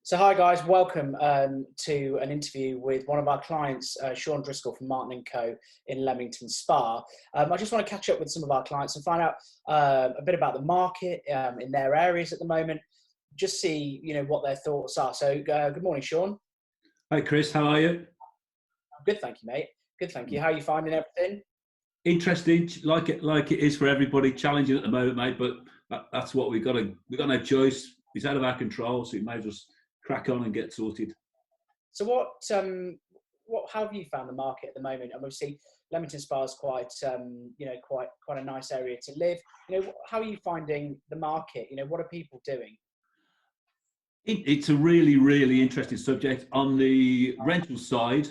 So hi guys, welcome to an interview with one of our clients, Sean Driscoll from Martin & Co in Leamington Spa. I just want to catch up with some of our clients and find out a bit about the market in their areas at the moment, just see what their thoughts are. So good morning, Sean. Hi Chris, how are you? I'm good, thank you, mate. Good, thank you. How are you finding everything? Interesting, like it is for everybody. Challenging at the moment, mate, but that's what we've got no choice. It's out of our control, so we may just crack on and get sorted. So how have you found the market at the moment? And obviously Leamington Spa is quite a nice area to live. How are you finding the market? What are people doing? It's a really, really interesting subject. On the rental side,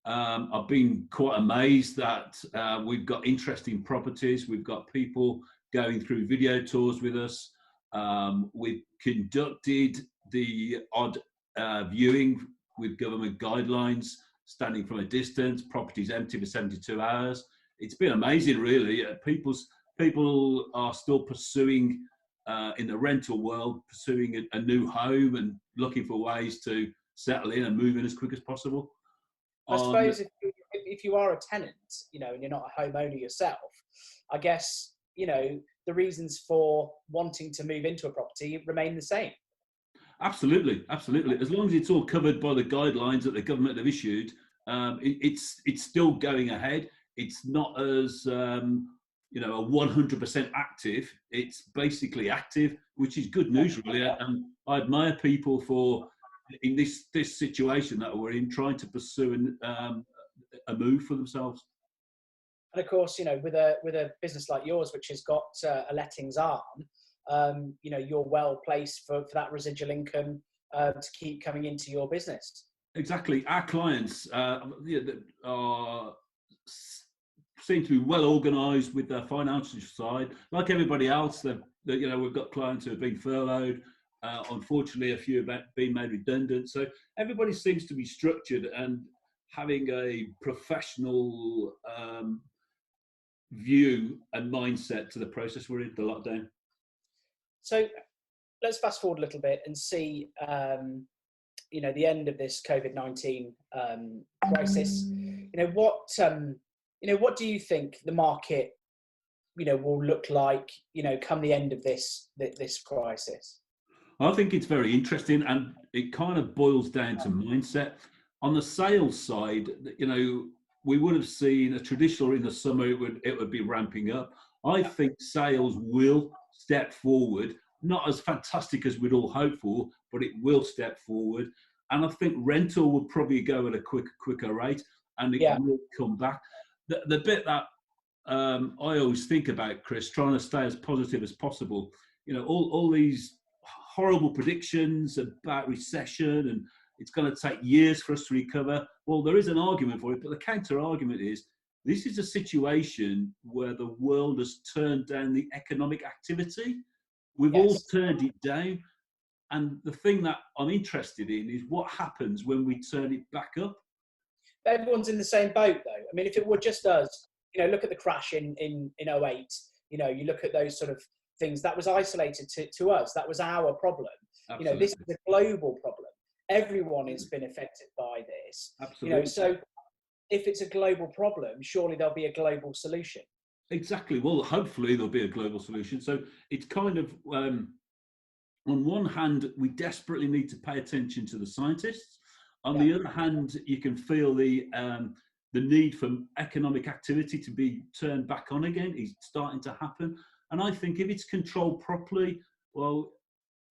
I've been quite amazed that we've got interesting properties. We've got people going through video tours with us. We've conducted the odd viewing with government guidelines, standing from a distance, properties empty for 72 hours. It's been amazing, really. People are still pursuing, in the rental world, pursuing a new home and looking for ways to settle in and move in as quick as possible. I suppose if you are a tenant, and you're not a homeowner yourself, I guess, the reasons for wanting to move into a property remain the same. Absolutely. As long as it's all covered by the guidelines that the government have issued, it's still going ahead. It's not as a 100% active. It's basically active, which is good news, really. And I admire people for, in this situation that we're in, trying to pursue a move for themselves. And of course, with a business like yours, which has got a lettings arm, you're well placed for that residual income to keep coming into your business. Exactly. Our clients seem to be well organised with their financial side. Like everybody else, we've got clients who have been furloughed. Unfortunately, a few have been made redundant. So everybody seems to be structured and having a professional view and mindset to the process we're in, the lockdown. So let's fast forward a little bit and see, the end of this COVID-19 crisis. What do you think the market, will look like, come the end of this crisis? I think it's very interesting, and it kind of boils down to mindset. On the sales side, we would have seen a traditional in the summer, it would be ramping up. I think sales will step forward, not as fantastic as we'd all hope for, but it will step forward. And I think rental will probably go at a quicker rate, and it will come back. The bit that I always think about, Chris, trying to stay as positive as possible, all these horrible predictions about recession and it's going to take years for us to recover. Well, there is an argument for it, but the counter argument is this is a situation where the world has turned down the economic activity. We've all turned it down. And the thing that I'm interested in is what happens when we turn it back up. Everyone's in the same boat, though. I mean, if it were just us, look at the crash in 08, you look at those sort of things, that was isolated to us. That was our problem. Absolutely. This is a global problem. Everyone has been affected by this. Absolutely. So if it's a global problem, surely there'll be a global solution. Exactly. Well, hopefully there'll be a global solution. So it's kind of, on one hand, we desperately need to pay attention to the scientists. On the other hand, you can feel the need for economic activity to be turned back on again is starting to happen. And I think if it's controlled properly, well,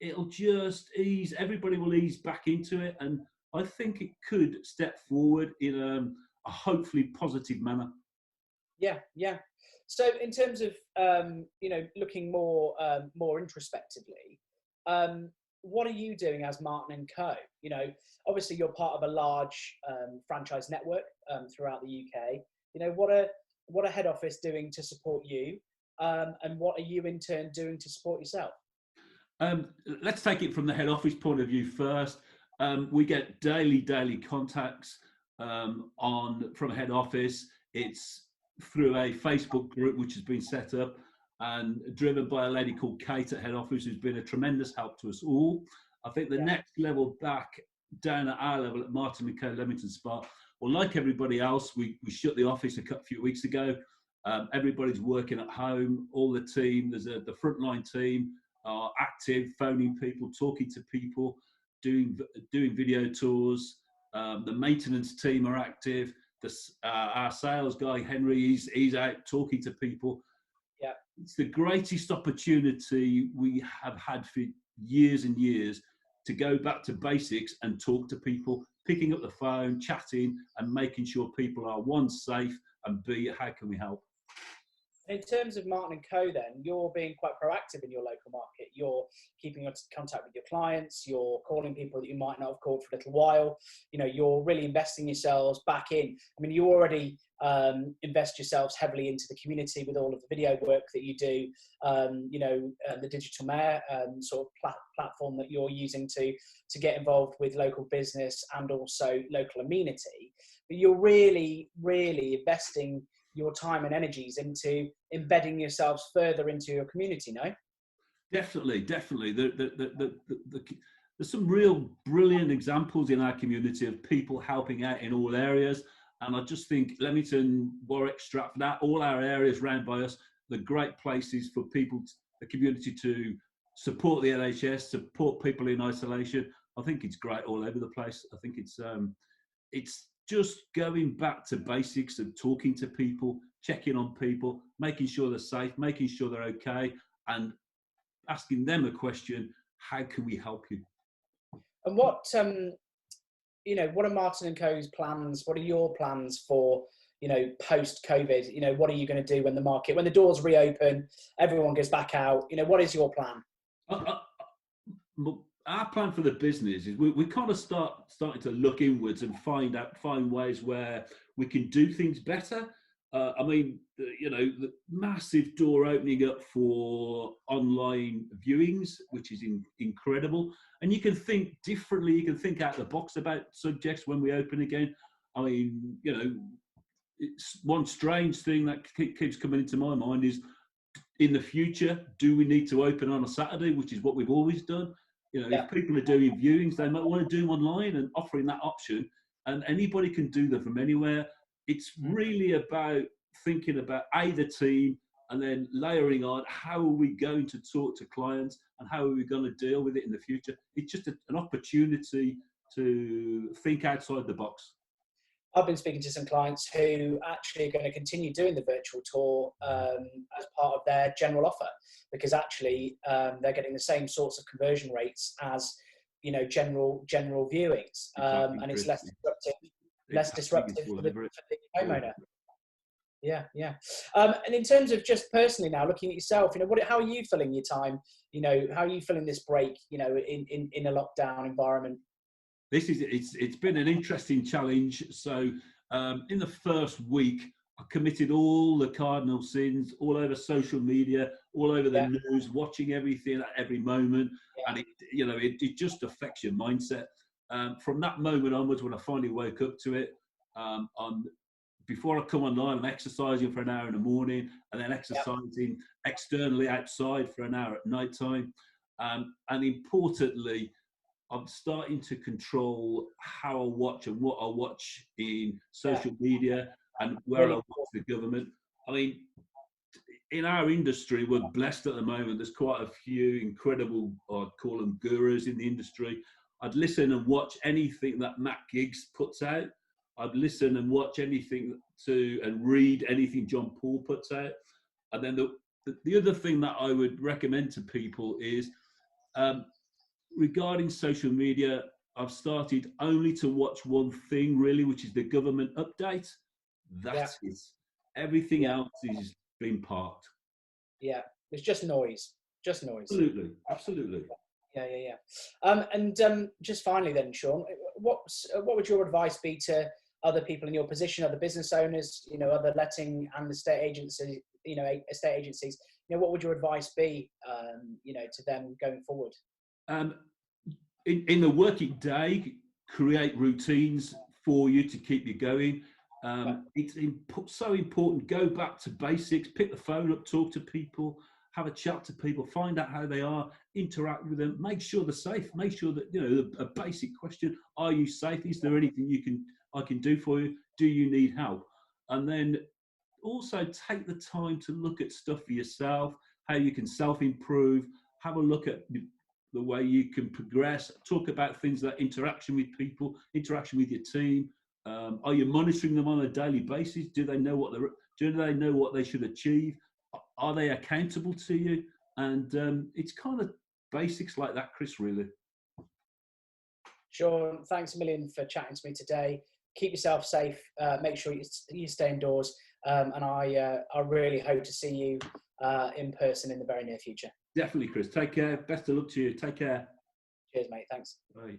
it'll just ease, everybody will ease back into it. And I think it could step forward in a hopefully positive manner. Yeah. So in terms of, looking more introspectively, what are you doing as Martin & Co? Obviously you're part of a large franchise network throughout the UK. What are head office doing to support you? And what are you in turn doing to support yourself? Let's take it from the head office point of view first. We get daily contacts from head office. It's through a Facebook group which has been set up and driven by a lady called Kate at head office, who's been a tremendous help to us all. I think the next level back down at our level at Martin & Co Leamington Spa, well, like everybody else, we shut the office a few weeks ago. Everybody's working at home, all the team, the frontline team are active, phoning people, talking to people, doing video tours. The maintenance team are active. Our sales guy, Henry, he's out talking to people. Yeah. It's the greatest opportunity we have had for years and years to go back to basics and talk to people, picking up the phone, chatting, and making sure people are, one, safe, and B, how can we help? In terms of Martin & Co then, you're being quite proactive in your local market. You're keeping in contact with your clients. You're calling people that you might not have called for a little while. You know, you're really investing yourselves back in. I mean, you already invest yourselves heavily into the community with all of the video work that you do, the Digital Mayor sort of platform that you're using to get involved with local business and also local amenity. But you're really, really investing your time and energies into embedding yourselves further into your community, no? Definitely. There's some real brilliant examples in our community of people helping out in all areas. And I just think Leamington, Warwick, Stratford, all our areas round by us, the great places for people, the community to support the NHS, support people in isolation. I think it's great all over the place. I think it's just going back to basics and talking to people, checking on people, making sure they're safe, making sure they're okay, and asking them a question: how can we help you? And what what are Martin & Co.'s plans? What are your plans for, post-COVID? What are you going to do when the doors reopen, everyone goes back out? What is your plan? Our plan for the business is we kind of starting to look inwards and find ways where we can do things better. The massive door opening up for online viewings, which is incredible. And you can think differently. You can think out of the box about subjects when we open again. I mean, it's one strange thing that keeps coming into my mind is, in the future, do we need to open on a Saturday, which is what we've always done? If people are doing viewings, they might want to do them online and offering that option. And anybody can do them from anywhere. It's really about thinking about the team and then layering on how are we going to talk to clients and how are we going to deal with it in the future. It's just an opportunity to think outside the box. I've been speaking to some clients who actually are going to continue doing the virtual tour as part of their general offer, because actually they're getting the same sorts of conversion rates as general viewings, and it's less disruptive for the homeowner. Yeah. And in terms of just personally now, looking at yourself, how are you filling your time? How are you filling this break? In a lockdown environment. It's been an interesting challenge. So in the first week, I committed all the cardinal sins all over social media, all over the news, watching everything at every moment, and it just affects your mindset. From that moment onwards, when I finally woke up to it, before I come online, I'm exercising for an hour in the morning, and then exercising externally outside for an hour at night time, and importantly, I'm starting to control how I watch and what I watch in social media and where I watch the government. I mean, in our industry, we're blessed at the moment. There's quite a few incredible, I'd call them gurus in the industry. I'd listen and watch anything that Matt Giggs puts out. I'd listen and watch anything and read anything John Paul puts out. And then the other thing that I would recommend to people is, regarding social media, I've started only to watch one thing really, which is the government update. That is everything else is being parked. Yeah, it's just noise. Absolutely. Yeah. Just finally then, Sean, what would your advice be to other people in your position, other business owners, other letting and estate agencies, what would your advice be, to them going forward? In the working day, create routines for you to keep you going. It's so important. Go back to basics. Pick the phone up, talk to people. have a chat to people, find out how they are, interact with them, make sure they're safe, make sure that, you know, a basic question: are you safe? Is there anything I can do for you? Do you need help? And then also take the time to look at stuff for yourself, how you can self-improve, have a look at the way you can progress, talk about things like interaction with people, interaction with your team. Are you monitoring them on a daily basis? Do they know what they should achieve? Are they accountable to you? And it's kind of basics like that, Chris, really. Sean, thanks a million for chatting to me today. Keep yourself safe. Make sure you stay indoors. And I really hope to see you in person in the very near future. Definitely, Chris. Take care. Best of luck to you. Take care. Cheers, mate. Thanks. Bye.